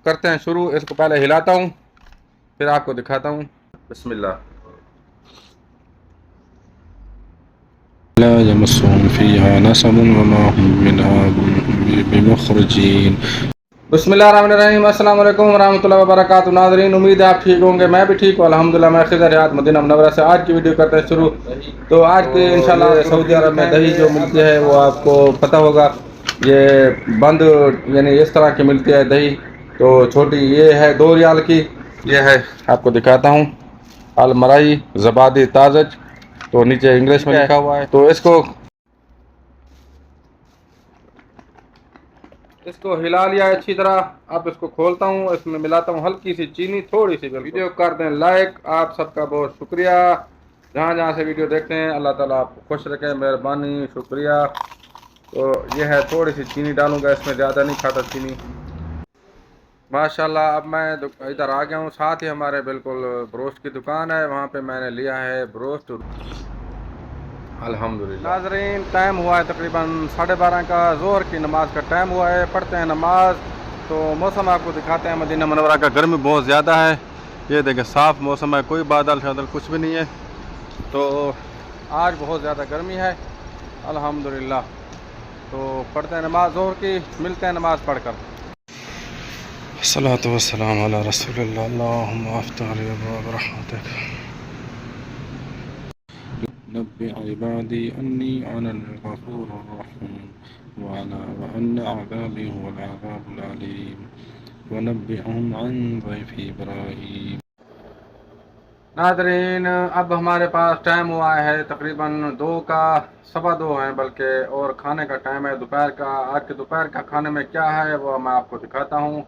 کرتے ہیں شروع. اس کو پہلے ہلاتا ہوں پھر آپ کو دکھاتا ہوں. بسم اللہ. لا يمسهم فيها نصب وما هم منها بمخرجين. بسم اللہ الرحمن الرحیم. السلام علیکم ورحمۃ اللہ وبرکاتہ. ناظرین امید ہے آپ ٹھیک ہوں گے. میں بھی ٹھیک ہوں الحمدللہ. میں خضر ریاض مدینہ منورہ سے آج کی ویڈیو کرتے ہیں شروع. تو آج کی انشاءاللہ سعودی عرب میں دہی جو ملتی ہے وہ آپ کو پتہ ہوگا. یہ بند یعنی اس طرح کی ملتی ہے دہی. تو چھوٹی یہ ہے 2 ریال کی. یہ ہے آپ کو دکھاتا ہوں المرائی زبادی تازج. تو نیچے انگلش میں لکھا ہوا ہے. تو اس کو ہلا لیا اچھی طرح. اب اس کو کھولتا ہوں. اس میں ملاتا ہوں ہلکی سی چینی تھوڑی سی. ویڈیو کر دیں لائک. آپ سب کا بہت شکریہ. جہاں جہاں سے ویڈیو دیکھتے ہیں اللہ تعالیٰ آپ کو خوش رکھیں. مہربانی شکریہ. تو یہ ہے تھوڑی سی چینی ڈالوں گا اس میں. زیادہ نہیں کھاتا چینی. ماشاءاللہ. اب میں ادھر آ گیا ہوں. ساتھ ہی ہمارے بالکل بروسٹ کی دکان ہے. وہاں پہ میں نے لیا ہے بروسٹ. الحمدللہ. ناظرین ٹائم ہوا ہے تقریباً 12:30 کا. ظہر کی نماز کا ٹائم ہوا ہے. پڑھتے ہیں نماز. تو موسم آپ کو دکھاتے ہیں مدینہ منورہ کا. گرمی بہت زیادہ ہے. یہ دیکھیں صاف موسم ہے. کوئی بادل شادل کچھ بھی نہیں ہے. تو آج بہت زیادہ گرمی ہے الحمدللہ. تو پڑھتے ہیں نماز ظہر کی. ملتے ہیں نماز پڑھ کر. الصلاة والسلام على رسول الله. اللهم افتح لي ابواب رحمتك. نبئ عبادي أني أنا الغفور الرحيم وأن عذابي هو العذاب العليم ونبئهم عن ضيف إبراهيم. ناظرین اب ہمارے پاس ٹائم ہوا ہے تقریباً 2 کا 2:15 ہیں بلکہ. اور کھانے کا ٹائم ہے دوپہر کا. آج کے دوپہر کا کھانے میں کیا ہے وہ میں آپ کو دکھاتا ہوں.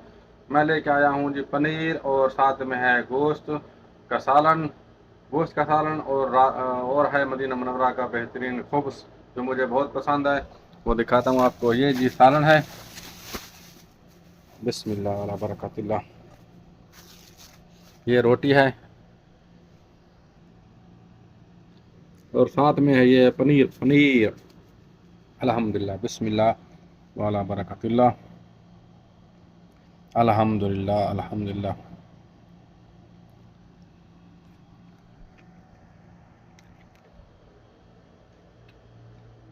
میں لے کے آیا ہوں جی پنیر اور ساتھ میں ہے گوشت کا سالن. گوشت کا سالن اور ہے مدینہ منورہ کا بہترین خبز جو مجھے بہت پسند ہے. وہ دکھاتا ہوں آپ کو. یہ جی سالن ہے. بسم اللہ ولا برکات اللہ. یہ روٹی ہے اور ساتھ میں ہے یہ پنیر. الحمدللہ. بسم اللہ وعلی برکات اللہ. الحمدللہ الحمدللہ.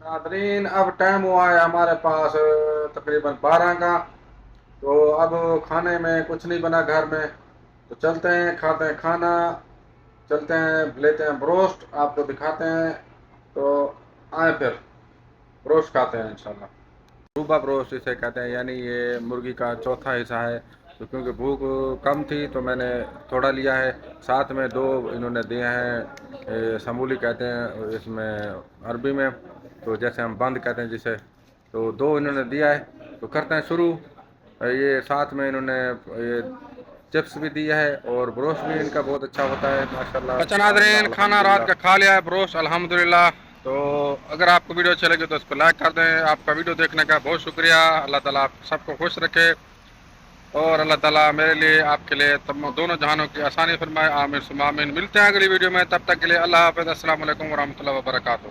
ناظرین اب ٹائم ہوا ہے ہمارے پاس تقریباً 12 کا. تو اب کھانے میں کچھ نہیں بنا گھر میں. تو چلتے ہیں کھاتے ہیں کھانا. چلتے ہیں لیتے ہیں بروسٹ. آپ کو دکھاتے ہیں. تو آئیں پھر بروسٹ کھاتے ہیں انشاءاللہ. روبا بروسٹ اسے کہتے ہیں. یعنی یہ مرغی کا چوتھا حصہ ہے. تو کیونکہ بھوک کم تھی تو میں نے تھوڑا لیا ہے. ساتھ میں 2 انہوں نے دیے ہیں سمولی کہتے ہیں اس میں عربی میں. تو جیسے ہم بند کہتے ہیں جسے. تو 2 انہوں نے دیا ہے. تو کرتے ہیں شروع. یہ ساتھ میں انہوں نے یہ چپس بھی دیا ہے اور بروسٹ بھی ان کا بہت اچھا ہوتا ہے ماشاءاللہ. اچھا ناظرین کھانا رات کا کھا لیا ہے بروسٹ الحمدللہ. تو اگر آپ کو ویڈیو اچھے لگے تو اس کو لائک کر دیں. آپ کا ویڈیو دیکھنے کا بہت شکریہ. اللہ تعالیٰ آپ سب کو خوش رکھے. اور اللہ تعالیٰ میرے لیے آپ کے لیے دونوں جہانوں کی آسانی فرمائے. آمین ثم آمین. ملتے ہیں اگلی ویڈیو میں. تب تک کے لیے اللہ حافظ. السلام علیکم ورحمۃ اللہ وبرکاتہ.